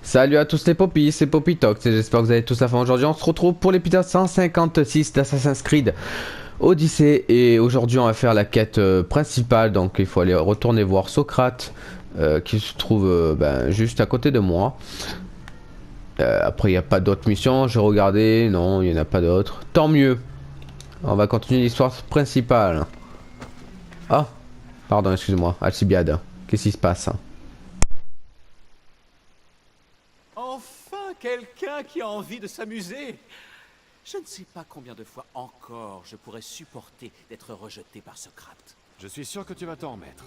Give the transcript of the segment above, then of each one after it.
Salut à tous les popis, c'est Poppy Talks et j'espère que vous allez tous à fond. Aujourd'hui on se retrouve pour l'épisode 156 d'Assassin's Creed Odyssey et aujourd'hui on va faire la quête principale, donc il faut aller retourner voir Socrate qui se trouve juste à côté de moi. Après il n'y a pas d'autres missions, j'ai regardé, non il n'y en a pas d'autres. Tant mieux, on va continuer l'histoire principale. Ah, pardon excuse-moi, Alcibiade, qu'est-ce qui se passe? Enfin, quelqu'un qui a envie de s'amuser. Je ne sais pas combien de fois encore je pourrais supporter d'être rejeté par Socrate. Je suis sûr que tu vas t'en remettre.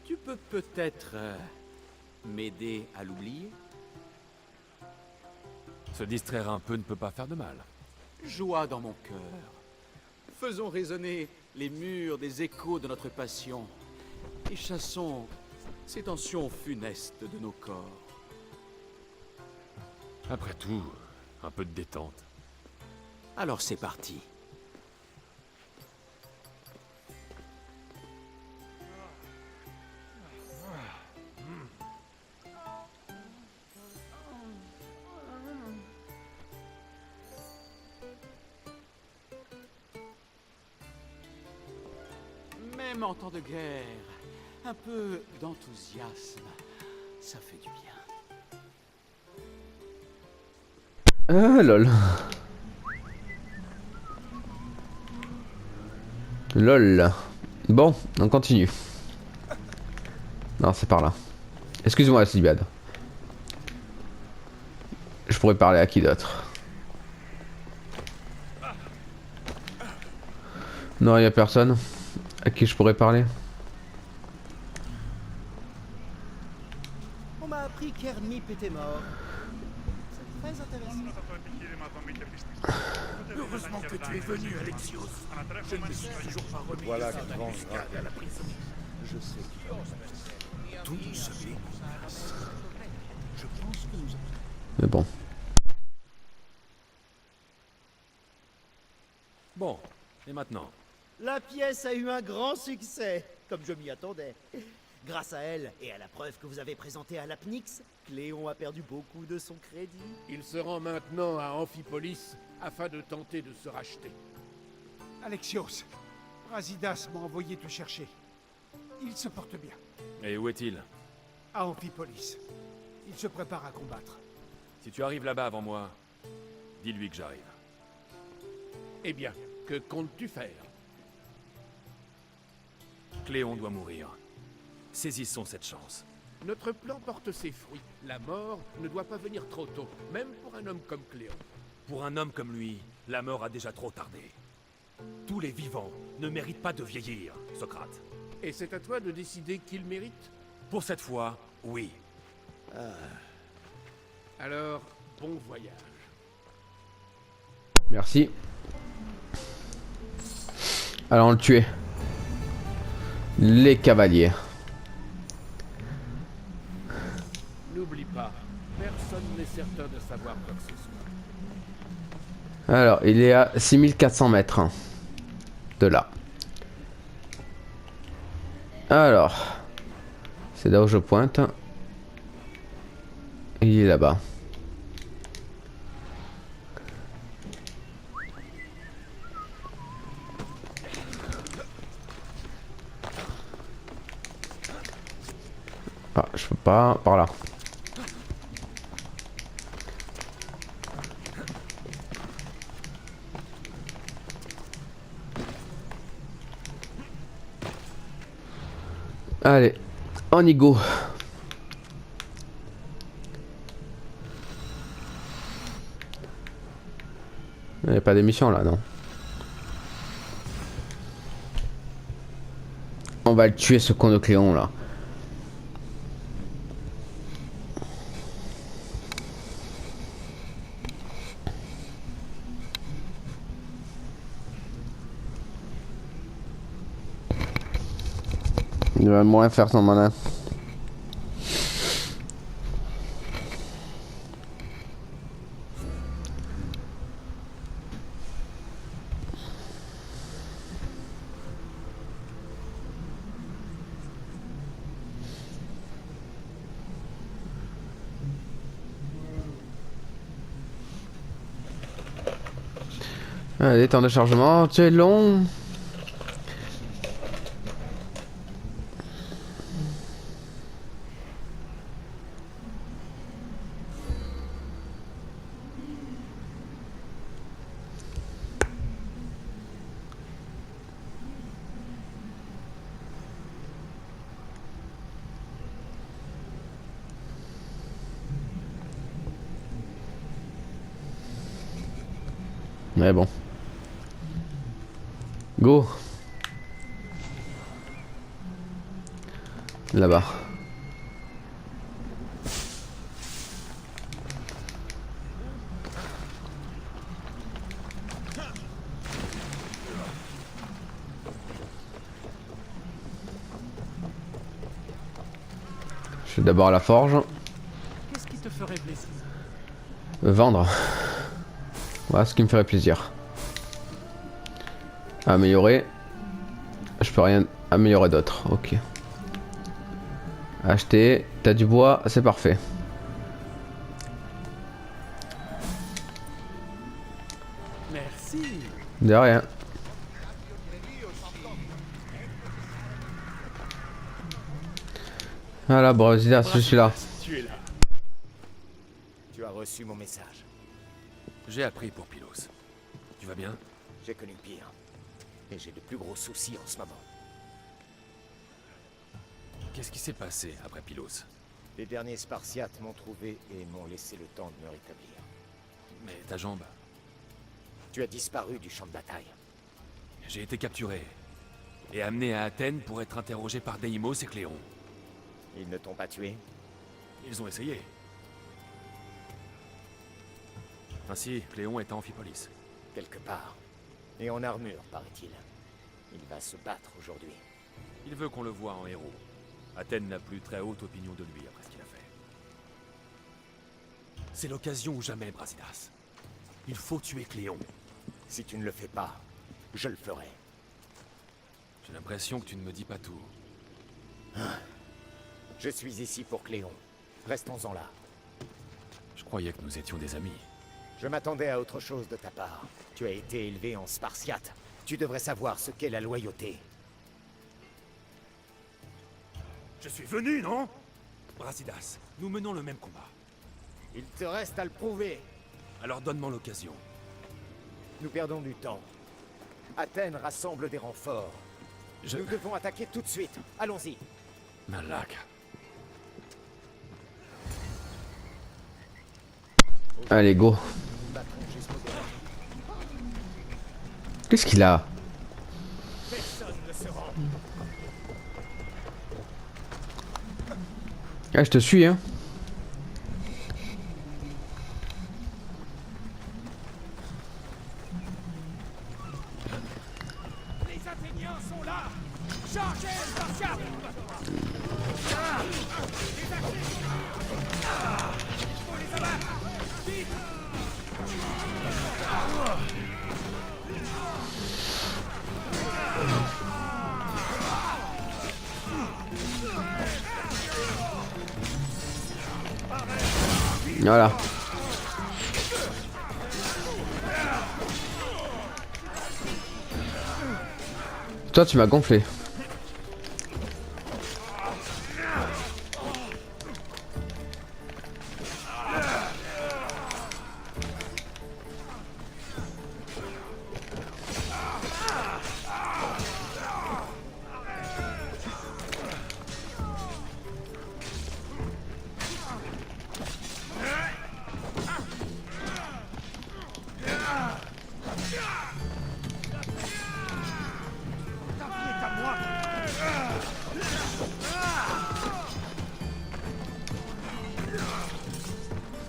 Tu peux peut-être m'aider à l'oublier? Se distraire un peu ne peut pas faire de mal. Joie dans mon cœur. Faisons résonner les murs des échos de notre passion et chassons ces tensions funestes de nos corps. Après tout, un peu de détente. Alors c'est parti. Même en temps de guerre, un peu d'enthousiasme, ça fait du bien. Ah lol. Lol. Bon, on continue. Non, c'est par là. Excuse-moi, Alcibiade. Je pourrais parler à qui d'autre? Non, il y a personne à qui je pourrais parler. On m'a appris qu'Hermip était mort. C'est très intéressant. Heureusement que tu es venu, Alexios. Je ne me suis toujours pas remis voilà de cette embuscade à la prison. Je sais. Tout se met en place. Je pense que nous avons... Mais bon. Bon, et maintenant? La pièce a eu un grand succès, comme je m'y attendais. Grâce à elle et à la preuve que vous avez présentée à l'Apnix, Cléon a perdu beaucoup de son crédit. Il se rend maintenant à Amphipolis afin de tenter de se racheter. Alexios, Brasidas m'a envoyé te chercher. Il se porte bien. Et où est-il? À Amphipolis. Il se prépare à combattre. Si tu arrives là-bas avant moi, dis-lui que j'arrive. Eh bien, que comptes-tu faire? Cléon doit mourir. Saisissons cette chance. Notre plan porte ses fruits. La mort ne doit pas venir trop tôt, même pour un homme comme Cléon. Pour un homme comme lui, la mort a déjà trop tardé. Tous les vivants ne méritent pas de vieillir, Socrate. Et c'est à toi de décider qui le mérite? Pour cette fois, oui. Alors, bon voyage. Merci. Allons le tuer. Les cavaliers. N'oublie pas, personne n'est certain de savoir quoi que ce soit. Alors, il est à 6400 mètres de là. Alors, c'est là où je pointe. Il est là-bas. Ah, je peux pas. Par là. Allez, on y go. Il n'y a pas d'émission là, non? On va le tuer ce con de Cléon là. Il va moins faire son malin. Allez, temps de chargement, tu es long. Mais bon. Go. Là-bas. Je vais d'abord à la forge. Qu'est-ce qui te ferait plaisir? Vendre. Voilà ce qui me ferait plaisir. Améliorer. Je peux rien améliorer d'autre. Ok. Acheter. T'as du bois, c'est parfait. Merci. De rien. Voilà, Brasidas, je suis là. Tu es là. Tu as reçu mon message. J'ai appris pour Pylos. Tu vas bien? J'ai connu pire. Et j'ai de plus gros soucis en ce moment. Qu'est-ce qui s'est passé après Pylos? Les derniers Spartiates m'ont trouvé et m'ont laissé le temps de me rétablir. Mais ta jambe? Tu as disparu du champ de bataille. J'ai été capturé. Et amené à Athènes pour être interrogé par Deimos et Cléon. Ils ne t'ont pas tué? Ils ont essayé. Ainsi, Cléon est à Amphipolis. Quelque part. Et en armure, paraît-il. Il va se battre aujourd'hui. Il veut qu'on le voie en héros. Athènes n'a plus très haute opinion de lui après ce qu'il a fait. C'est l'occasion ou jamais, Brasidas. Il faut tuer Cléon. Si tu ne le fais pas, je le ferai. J'ai l'impression que tu ne me dis pas tout. Je suis ici pour Cléon. Restons-en là. Je croyais que nous étions des amis. Je m'attendais à autre chose de ta part. Tu as été élevé en Spartiate. Tu devrais savoir ce qu'est la loyauté. Je suis venu, non? Brasidas, nous menons le même combat. Il te reste à le prouver. Alors donne-moi l'occasion. Nous perdons du temps. Athènes rassemble des renforts. Nous devons attaquer tout de suite. Allons-y. Malak. Allez, go. Qu'est-ce qu'il a? Ah, je te suis, hein. Les Athéniens sont là. Chargez, Spartiates. Voilà. Toi, tu m'as gonflé.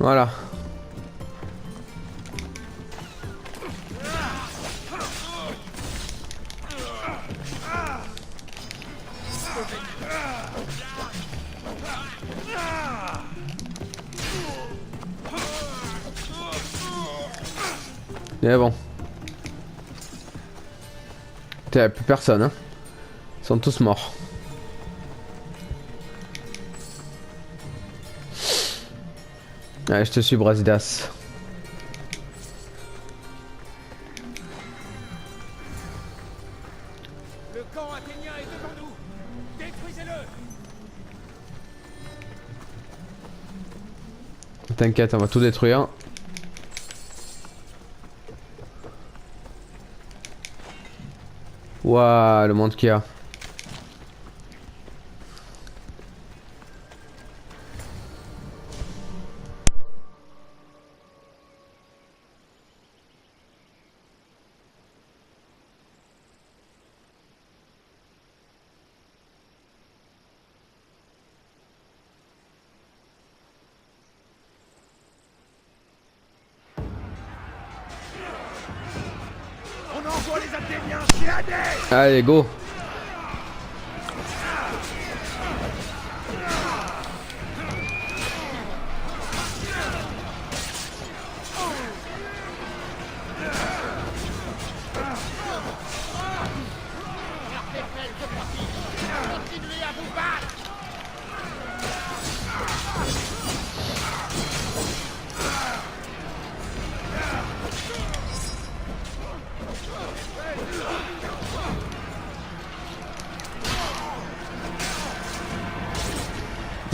Voilà. Mais bon. T'as plus personne, hein. Ils sont tous morts. Allez, je te suis, Brasidas. T'inquiète, on va tout détruire. Waouh, le monde qu'il y a. On envoie les Athéniens chez Hadès. Allez, go.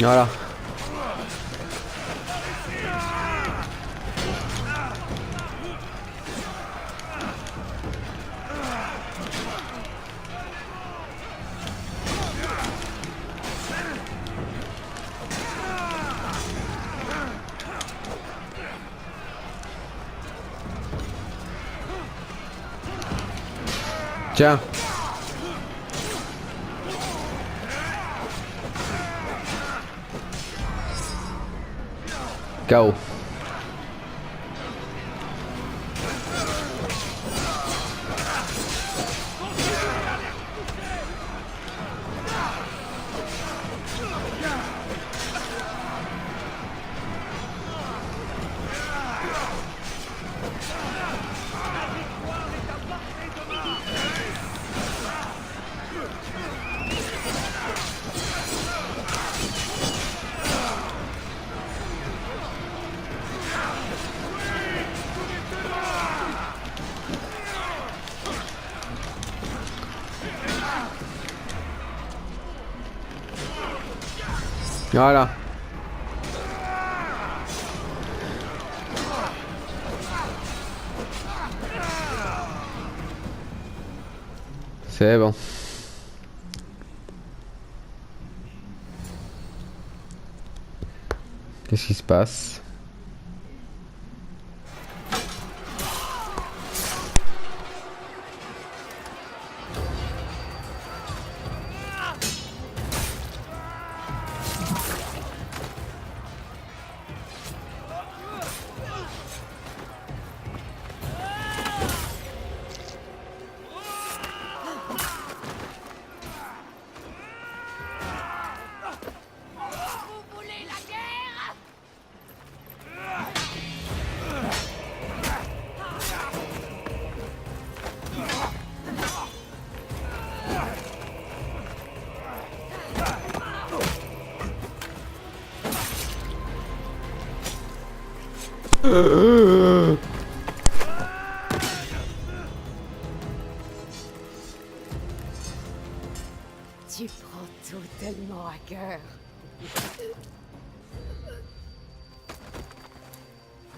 Voilà. Tiens. KO. Voilà. C'est bon. Qu'est-ce qui se passe? Tu prends tout tellement à cœur.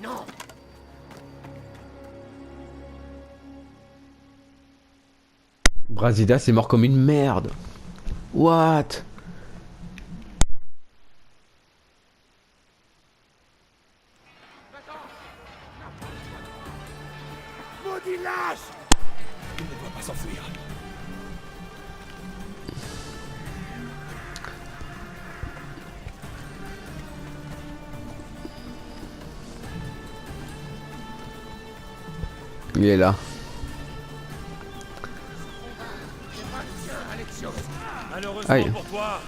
Non. Brasidas est mort comme une merde. What? Maudit lâche. Il ne doit pas s'enfuir. Il est là. Malheureusement Aïe. pour toi,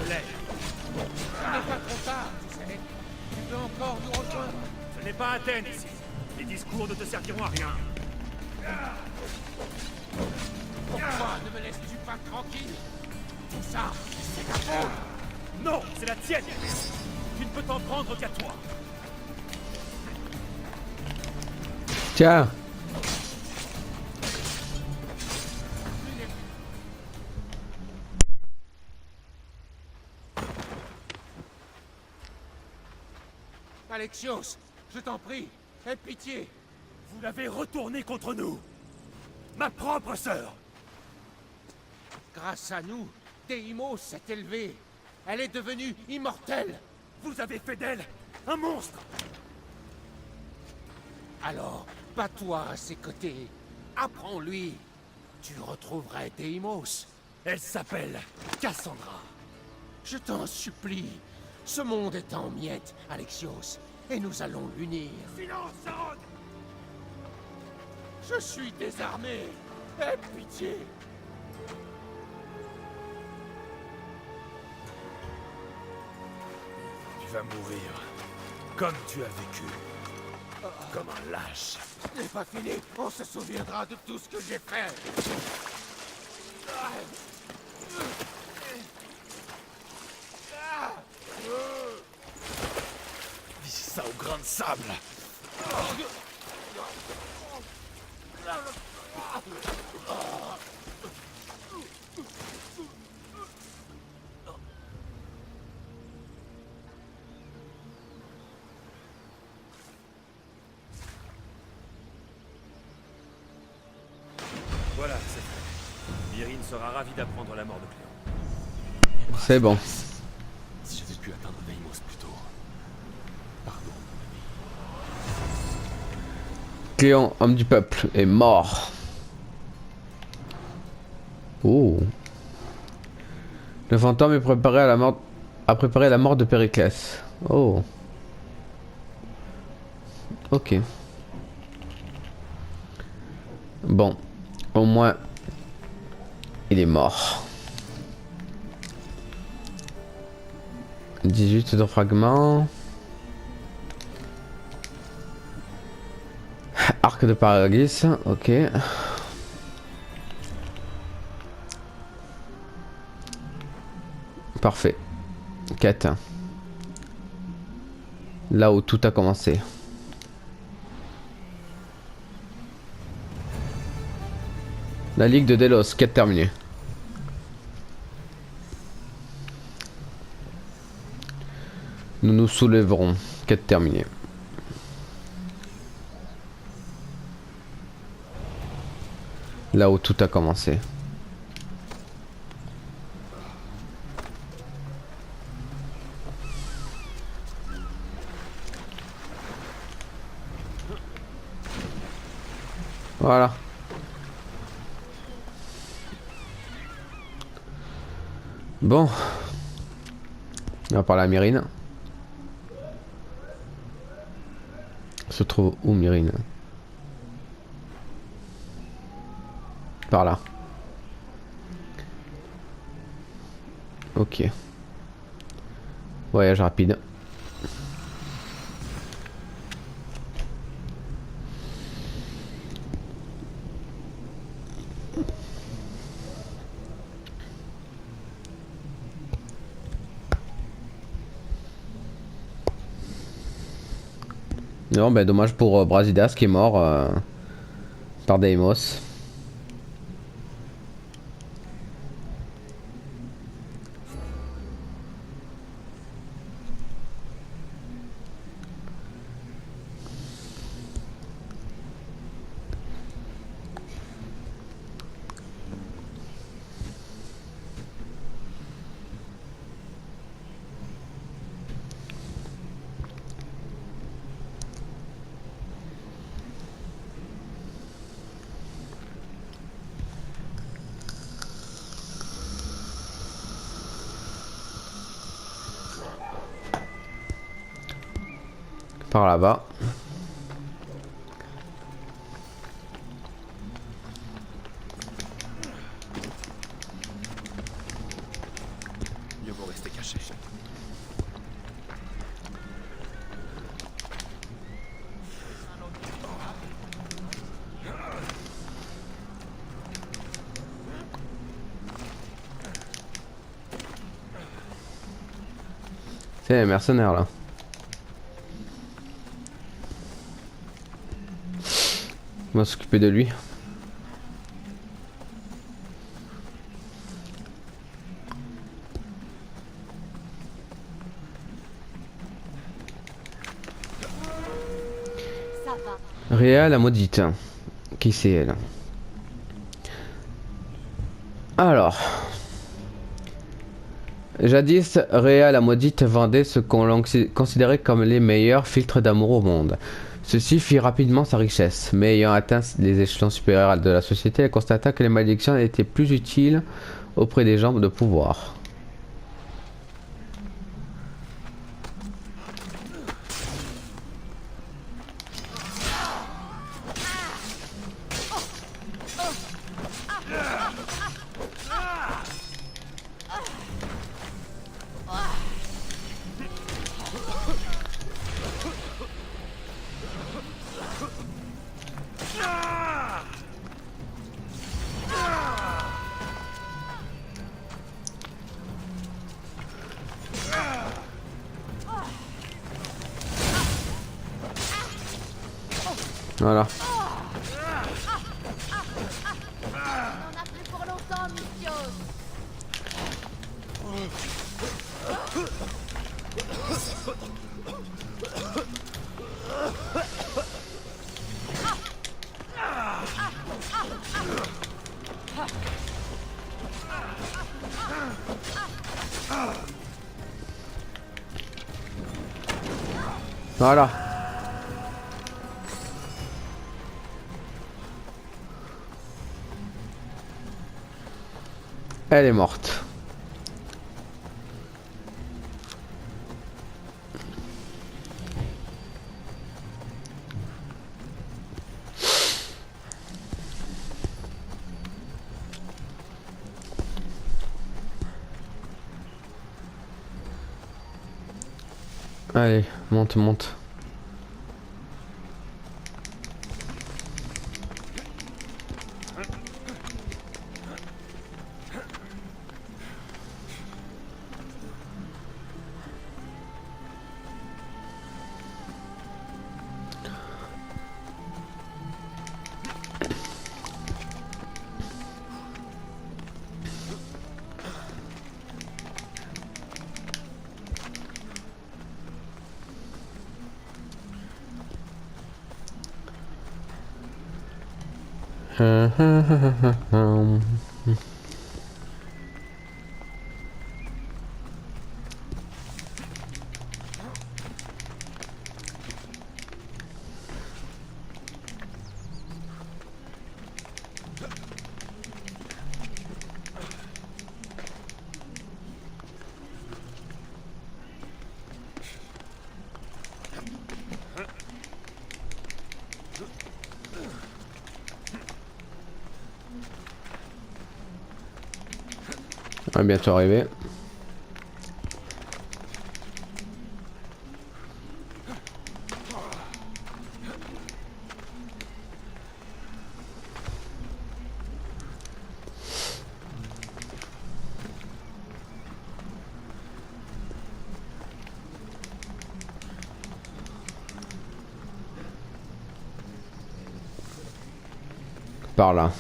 il l'est. Il n'est pas trop tard, tu sais. Tu peux encore nous rejoindre. Ce n'est pas Athènes ici. Les discours ne te serviront à rien. Pourquoi ne me laisses-tu pas tranquille? Tout ça, c'est ta faute. Non, c'est la tienne. Tu ne peux t'en prendre qu'à toi. Tiens. Alexios, je t'en prie, aie pitié. Vous l'avez retourné contre nous. Ma propre sœur. Grâce à nous, Deimos s'est élevée. Elle est devenue immortelle. Vous avez fait d'elle un monstre. Alors, bats-toi à ses côtés. Apprends-lui. Tu retrouverais Deimos. Elle s'appelle Cassandra. Je t'en supplie. Ce monde est en miettes, Alexios, et nous allons l'unir. Silence, Aaron. Je suis désarmé. Aie pitié. Tu vas mourir comme tu as vécu. Comme un lâche. Ce n'est pas fini. On se souviendra de tout ce que j'ai fait. Vis ça au grain de sable. Voilà, c'est fait. Myrine sera ravie d'apprendre la mort de Cléon. C'est bon. Si j'avais pu atteindre Deimos plus tôt. Pardon. Cléon, homme du peuple, est mort. Oh. Le fantôme est préparé à la mort, a préparé la mort de Périclès. Oh. Ok. Bon. Au moins, il est mort. 18 de fragments. Arc de Paragus, ok. Parfait. 4. Là où tout a commencé. La Ligue de Delos, quête terminée. Nous nous soulèverons, quête terminée. Là où tout a commencé. Voilà. Bon. On va parler à Myrine. Se trouve où Myrine? Par là. Ok. Voyage rapide. Non, ben dommage pour Brasidas qui est mort par Deimos. Par là-bas. Mieux vaut rester caché. C'est les mercenaires là. On va s'occuper de lui. Ça va. Réa la maudite. Qui c'est elle? Alors. Jadis, Réa la maudite vendait ce qu'on considérait comme les meilleurs filtres d'amour au monde. Ceci fit rapidement sa richesse, mais ayant atteint les échelons supérieurs de la société, elle constata que les malédictions étaient plus utiles auprès des gens de pouvoir. Voilà. On a plus pour longtemps, Mystios. Voilà. Elle est morte. Allez, monte, monte. On va bientôt arriver. Par là.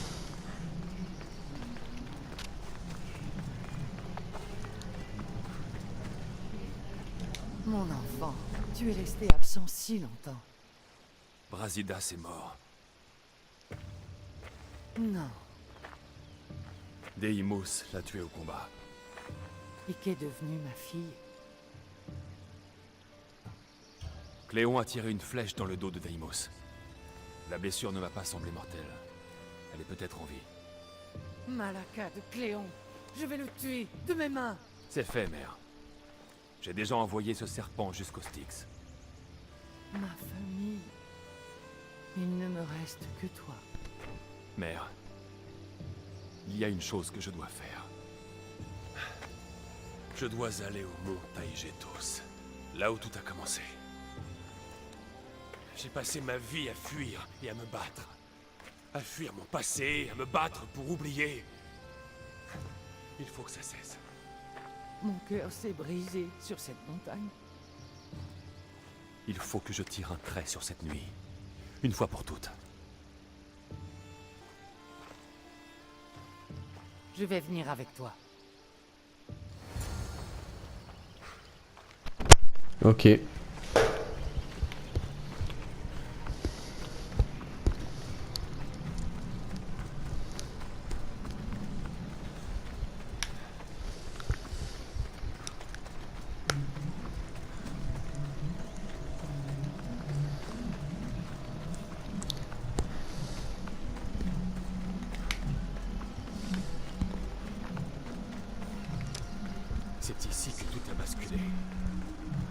Mon enfant, tu es resté absent si longtemps. Brasidas est mort. Non. Deimos l'a tué au combat. Et qu'est devenue ma fille? Cléon a tiré une flèche dans le dos de Deimos. La blessure ne m'a pas semblé mortelle. Elle est peut-être en vie. Malaka de Cléon, je vais le tuer de mes mains. C'est fait, mère. J'ai déjà envoyé ce serpent jusqu'au Styx. Ma famille. Il ne me reste que toi. Mère, il y a une chose que je dois faire. Je dois aller au mont Taïgetos, là où tout a commencé. J'ai passé ma vie à fuir et à me battre. À fuir mon passé, à me battre pour oublier. Il faut que ça cesse. Mon cœur s'est brisé sur cette montagne. Il faut que je tire un trait sur cette nuit. Une fois pour toutes. Je vais venir avec toi. Ok.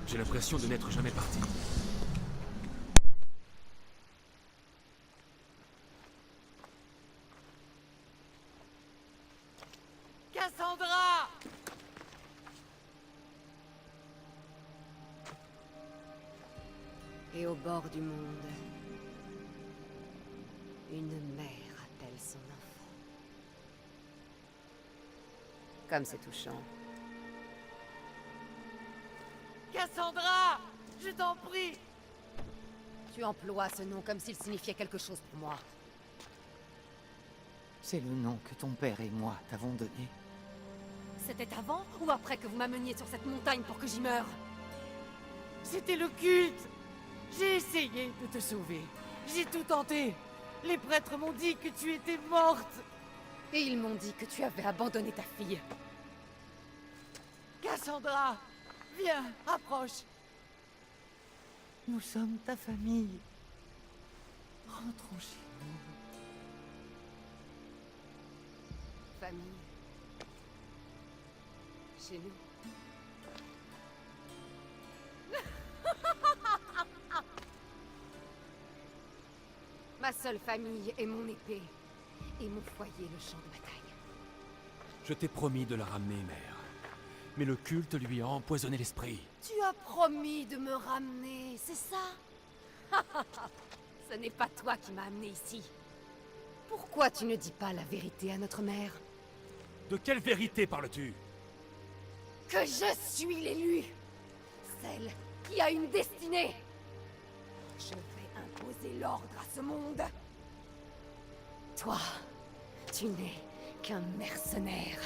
J'ai l'impression de n'être jamais parti. Cassandra! Et au bord du monde, une mère appelle son enfant. Comme c'est touchant. Cassandra! Je t'en prie! Tu emploies ce nom comme s'il signifiait quelque chose pour moi. C'est le nom que ton père et moi t'avons donné. C'était avant ou après que vous m'ameniez sur cette montagne pour que j'y meure? C'était le culte! J'ai essayé de te sauver. J'ai tout tenté. Les prêtres m'ont dit que tu étais morte. Et ils m'ont dit que tu avais abandonné ta fille. Cassandra! Viens, approche. Nous sommes ta famille. Rentrons chez nous. Famille. Chez nous. Ma seule famille est mon épée. Et mon foyer, le champ de bataille. Je t'ai promis de la ramener, mère. Mais le culte lui a empoisonné l'esprit. Tu as promis de me ramener, c'est ça? Ce n'est pas toi qui m'as amené ici. Pourquoi tu ne dis pas la vérité à notre mère? De quelle vérité parles-tu? Que je suis l'élu! Celle qui a une destinée! Je vais imposer l'ordre à ce monde! Toi, tu n'es qu'un mercenaire,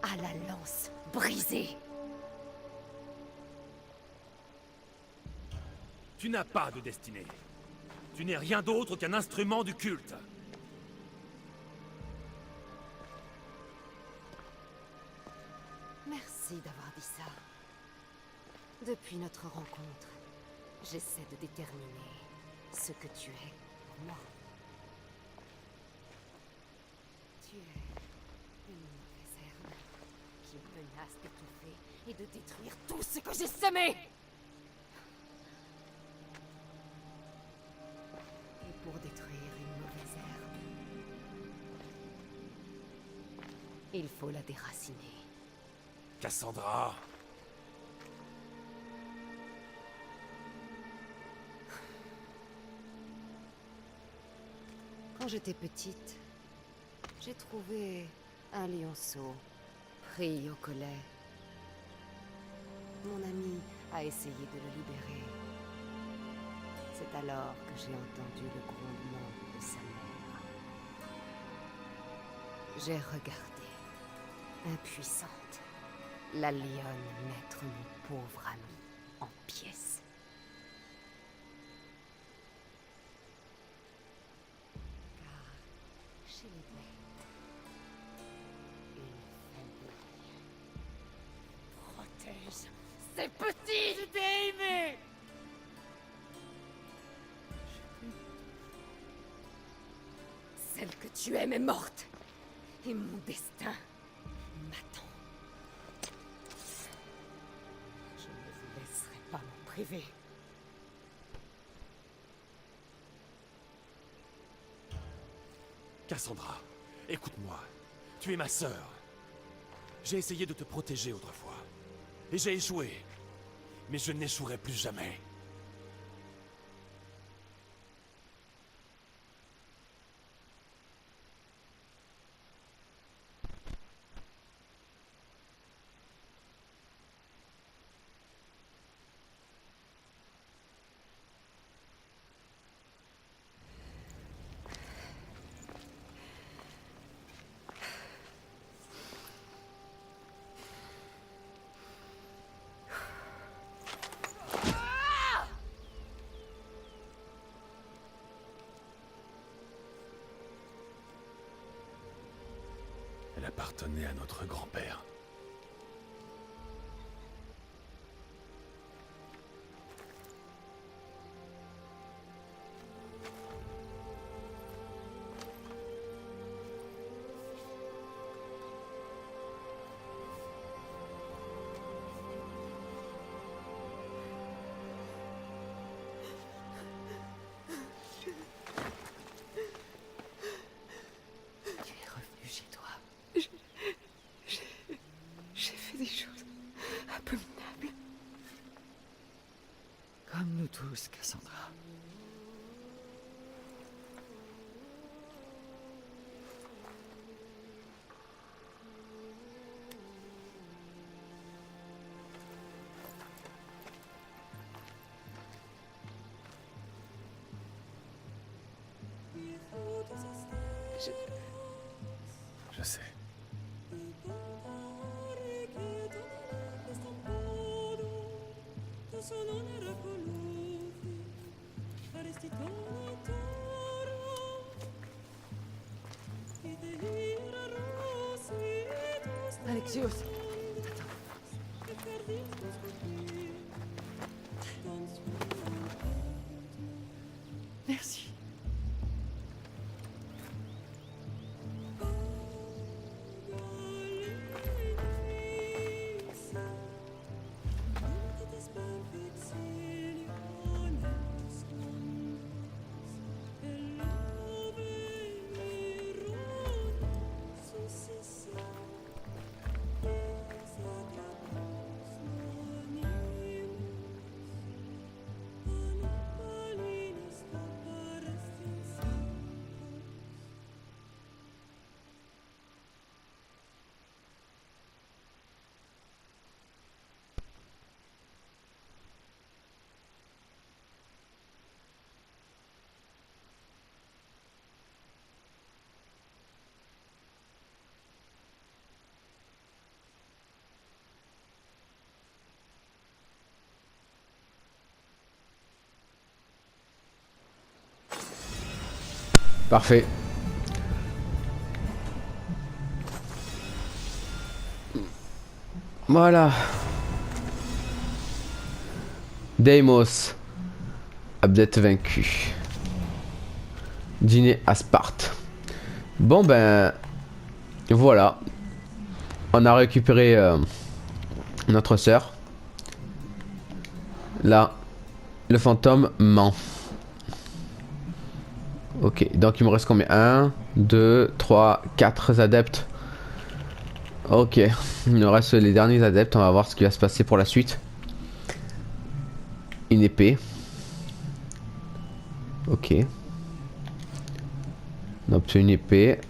à la lance brisée. Tu n'as pas de destinée. Tu n'es rien d'autre qu'un instrument du culte. Merci d'avoir dit ça. Depuis notre rencontre, j'essaie de déterminer ce que tu es pour moi. Tu es une mauvaise herbe qui menace d'étouffer et de détruire tout ce que j'ai semé. Et pour détruire une mauvaise herbe, il faut la déraciner. Cassandra! Quand j'étais petite, j'ai trouvé un lionceau pris au collet. Mon ami a essayé de le libérer. C'est alors que j'ai entendu le grondement de sa mère. J'ai regardé, impuissante, la lionne mettre mon pauvre ami en pièces. Car chez les bêtes, une famille protège ses petits. Je t'ai aimé! Celle que tu aimes est morte. Et mon destin m'attend. Je ne vous laisserai pas m'en priver. Cassandra, écoute-moi. Tu es ma sœur. J'ai essayé de te protéger autrefois. Et j'ai échoué. Mais je n'échouerai plus jamais. Elle appartenait à notre grand-père. Je sais. Alexios. Merci. Parfait. Voilà. Deimos. Update vaincu. Dîner à Sparte. Bon ben... Voilà. On a récupéré notre sœur. Là, le fantôme ment. Ok, donc il me reste combien? 1, 2, 3, 4 adeptes. Ok, il me reste les derniers adeptes, on va voir ce qui va se passer pour la suite. Une épée. Ok. On obtient une épée.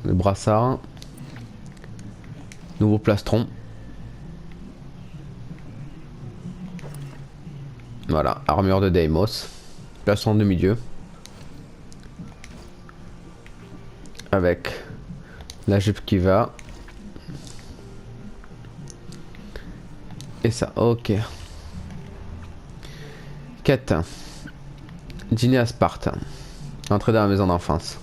Le brassard. Nouveau plastron. Voilà, armure de Deimos. Plastron de milieu. Avec la jupe qui va. Et ça, ok. Quête. Dîner à Sparte. Entrer dans la maison d'enfance.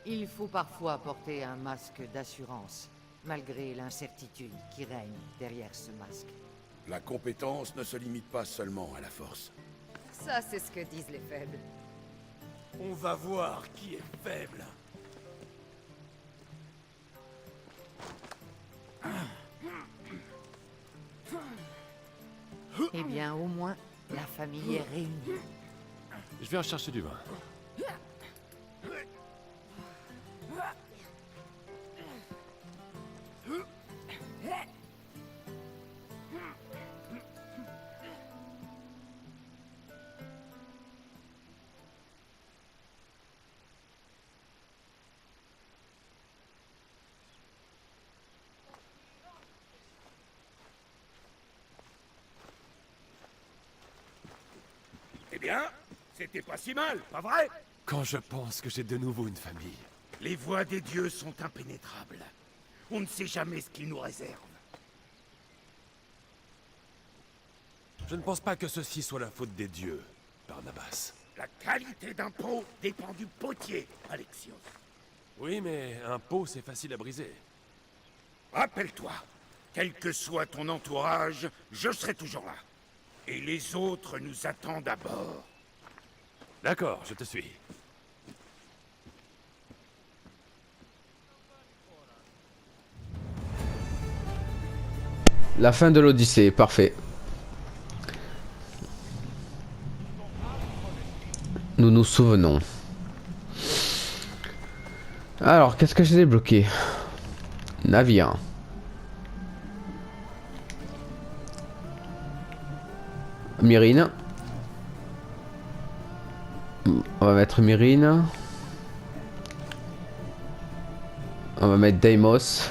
Il faut parfois porter un masque d'assurance, malgré l'incertitude qui règne derrière ce masque. La compétence ne se limite pas seulement à la force. Ça, c'est ce que disent les faibles. On va voir qui est faible. Eh bien, au moins, la famille est réunie. Je vais en chercher du vin. Eh bien, c'était pas si mal, pas vrai? Quand je pense que j'ai de nouveau une famille. Les voies des dieux sont impénétrables. On ne sait jamais ce qu'ils nous réservent. Je ne pense pas que ceci soit la faute des dieux, Barnabas. La qualité d'un pot dépend du potier, Alexios. Oui, mais un pot, c'est facile à briser. Rappelle-toi, quel que soit ton entourage, je serai toujours là. Et les autres nous attendent à bord. D'accord, je te suis. La fin de l'Odyssée, parfait. Nous nous souvenons. Alors, qu'est-ce que j'ai débloqué? Navire. Myrine. On va mettre Myrine. On va mettre Deimos.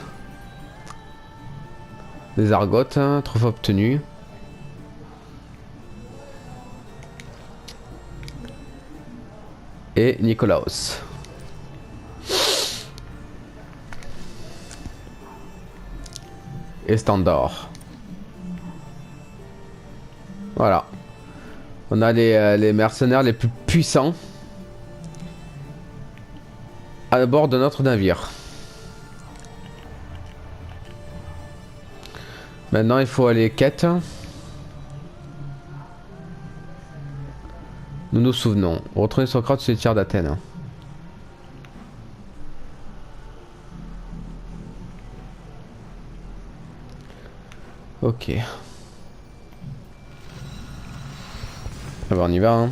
Des argotes, hein, trophée obtenu. Et Nicolaos. Et standard. Voilà. On a les mercenaires les plus puissants à bord de notre navire. Maintenant, il faut aller quête. Nous nous souvenons. Retourner Socrate sur les tiers d'Athènes. Ok. Ah bah on y va, hein.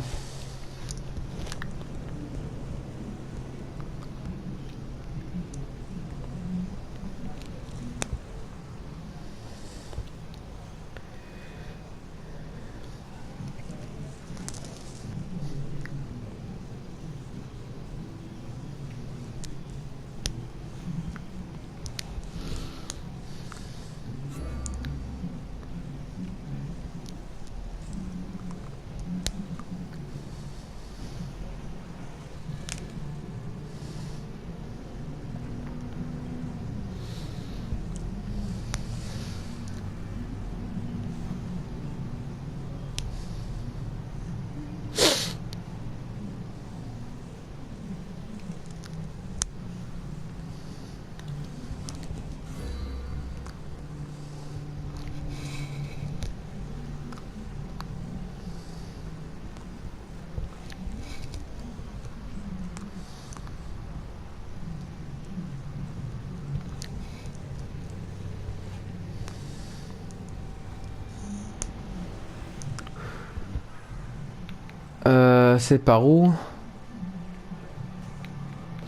C'est par où?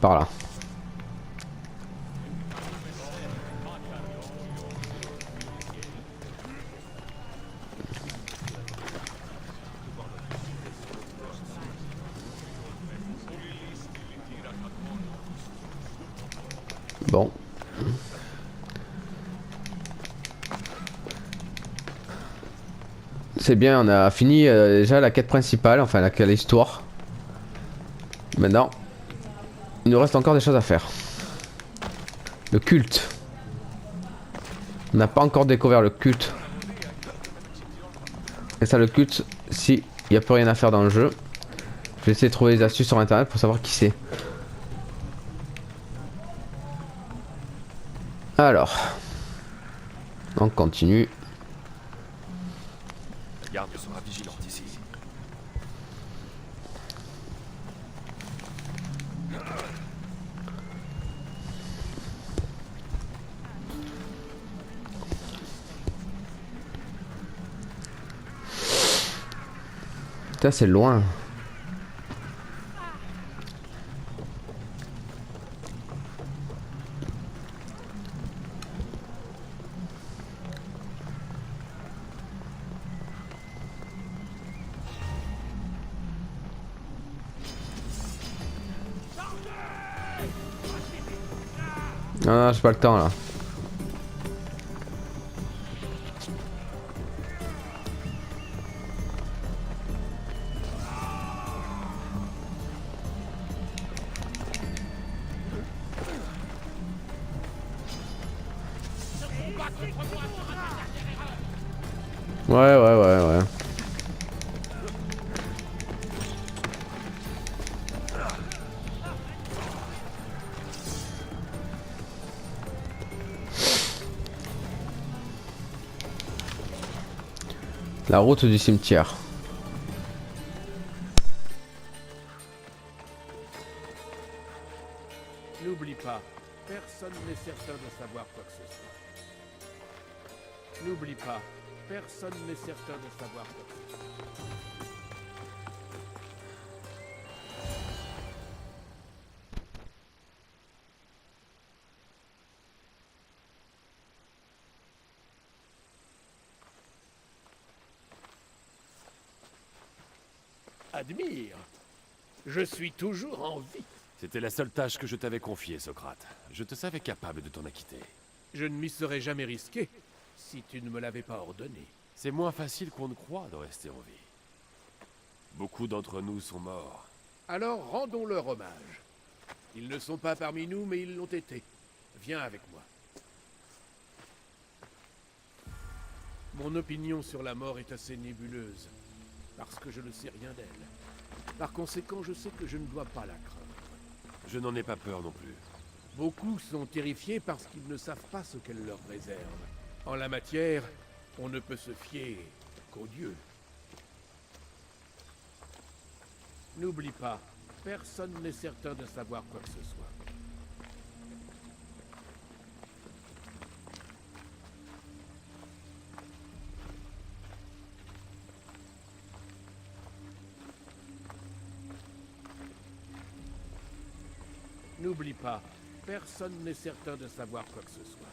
Par là. Bon. C'est bien, on a fini déjà la quête principale, enfin l'histoire. Maintenant, il nous reste encore des choses à faire. Le culte. On n'a pas encore découvert le culte. Et ça, le culte, si il n'y a plus rien à faire dans le jeu, je vais essayer de trouver des astuces sur internet pour savoir qui c'est. Alors, on continue. La garde sera vigilante ici. Putain, c'est loin. Non, j'ai pas le temps là. Ouais. La route du cimetière. N'oublie pas, personne n'est certain de savoir quoi que ce soit. N'oublie pas, personne n'est certain de savoir quoi que ce soit. Admire. Je suis toujours en vie. C'était la seule tâche que je t'avais confiée, Socrate. Je te savais capable de t'en acquitter. Je ne m'y serais jamais risqué si tu ne me l'avais pas ordonné. C'est moins facile qu'on ne croit de rester en vie. Beaucoup d'entre nous sont morts. Alors rendons-leur hommage. Ils ne sont pas parmi nous, mais ils l'ont été. Viens avec moi. Mon opinion sur la mort est assez nébuleuse, parce que je ne sais rien d'elle. Par conséquent, je sais que je ne dois pas la craindre. Je n'en ai pas peur non plus. Beaucoup sont terrifiés parce qu'ils ne savent pas ce qu'elle leur réserve. En la matière, on ne peut se fier qu'aux dieux. N'oublie pas, personne n'est certain de savoir quoi que ce soit. N'oublie pas, personne n'est certain de savoir quoi que ce soit.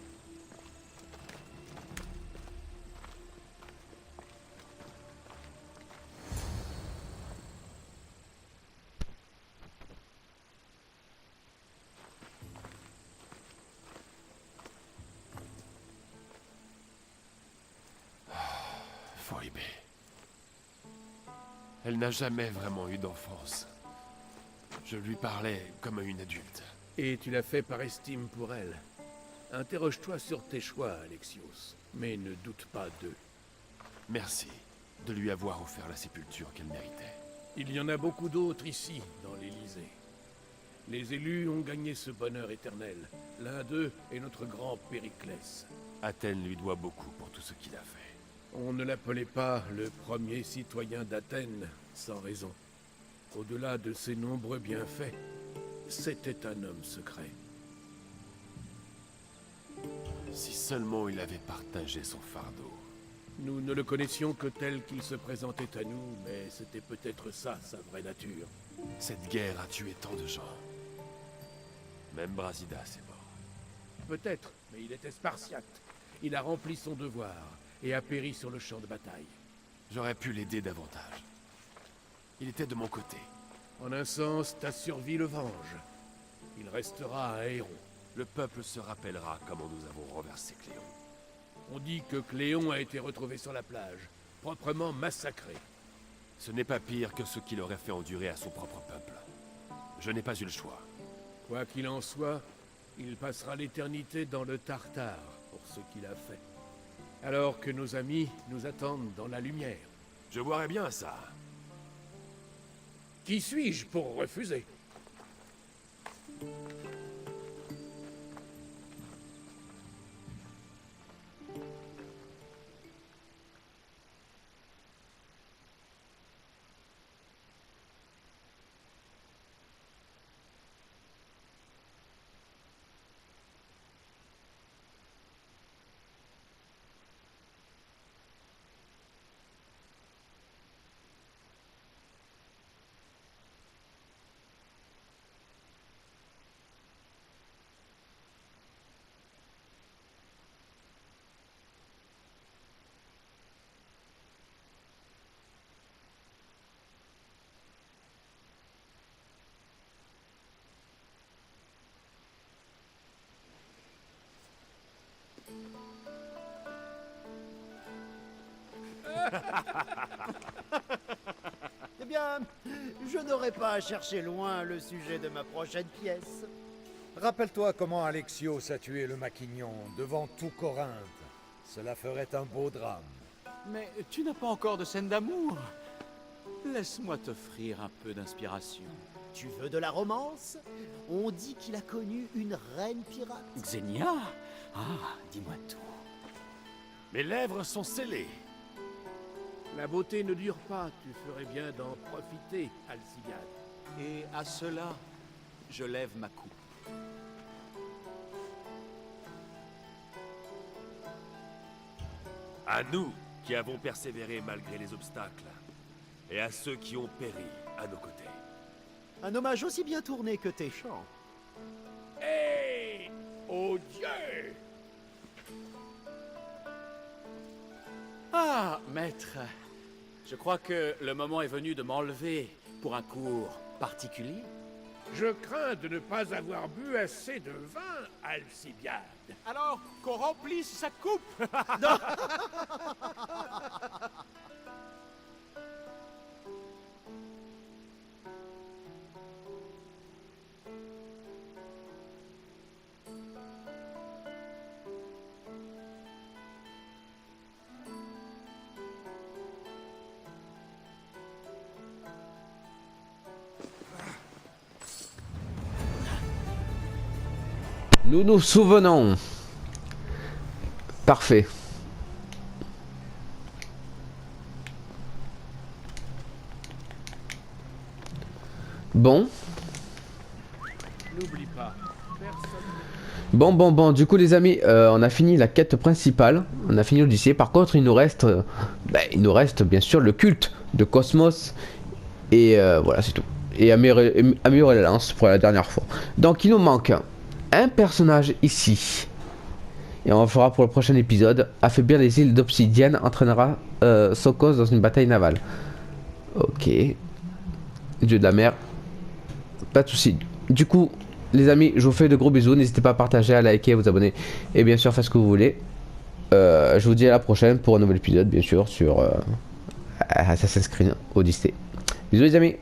Phoebe. Elle n'a jamais vraiment eu d'enfance. Je lui parlais comme à une adulte. Et tu l'as fait par estime pour elle. Interroge-toi sur tes choix, Alexios. Mais ne doute pas d'eux. Merci de lui avoir offert la sépulture qu'elle méritait. Il y en a beaucoup d'autres ici, dans l'Élysée. Les élus ont gagné ce bonheur éternel. L'un d'eux est notre grand Périclès. Athènes lui doit beaucoup pour tout ce qu'il a fait. On ne l'appelait pas le premier citoyen d'Athènes, sans raison. Au-delà de ses nombreux bienfaits, c'était un homme secret. Si seulement il avait partagé son fardeau. Nous ne le connaissions que tel qu'il se présentait à nous, mais c'était peut-être ça, sa vraie nature. Cette guerre a tué tant de gens. Même Brasidas est mort. Peut-être, mais il était spartiate. Il a rempli son devoir et a péri sur le champ de bataille. J'aurais pu l'aider davantage. Il était de mon côté. En un sens, ta survie le venge. Il restera un héros. Le peuple se rappellera comment nous avons renversé Cléon. On dit que Cléon a été retrouvé sur la plage, proprement massacré. Ce n'est pas pire que ce qu'il aurait fait endurer à son propre peuple. Je n'ai pas eu le choix. Quoi qu'il en soit, il passera l'éternité dans le Tartare pour ce qu'il a fait. Alors que nos amis nous attendent dans la lumière. Je boirais bien à ça. Qui suis-je pour refuser ? Eh bien, je n'aurai pas à chercher loin le sujet de ma prochaine pièce. Rappelle-toi comment Alexios a tué le Maquignon devant tout Corinthe. Cela ferait un beau drame. Mais tu n'as pas encore de scène d'amour. Laisse-moi t'offrir un peu d'inspiration. Tu veux de la romance? On dit qu'il a connu une reine pirate. Xenia? Ah, dis-moi tout. Mes lèvres sont scellées. La beauté ne dure pas, tu ferais bien d'en profiter, Alcibiade. Et à cela, je lève ma coupe. À nous qui avons persévéré malgré les obstacles, et à ceux qui ont péri à nos côtés. Un hommage aussi bien tourné que tes chants. Hé, oh Dieu! Ah, maître. Je crois que le moment est venu de m'enlever pour un cours particulier. Je crains de ne pas avoir bu assez de vin, Alcibiade. Alors, qu'on remplisse sa coupe. Nous nous souvenons. Parfait. Bon. N'oublie pas, Bon, du coup les amis, on a fini la quête principale, on a fini l'Odyssée. Par contre il nous reste bien sûr le culte de Cosmos. Et voilà, c'est tout. Et améliorer la lance pour la dernière fois. Donc il nous manque un personnage ici. Et on le fera pour le prochain épisode. Affaiblir les îles d'Obsidienne entraînera Sokos dans une bataille navale. Ok. Dieu de la mer. Pas de soucis. Du coup, les amis, je vous fais de gros bisous. N'hésitez pas à partager, à liker, à vous abonner. Et bien sûr, faites ce que vous voulez. Je vous dis à la prochaine pour un nouvel épisode, bien sûr, sur Assassin's Creed Odyssey. Bisous les amis.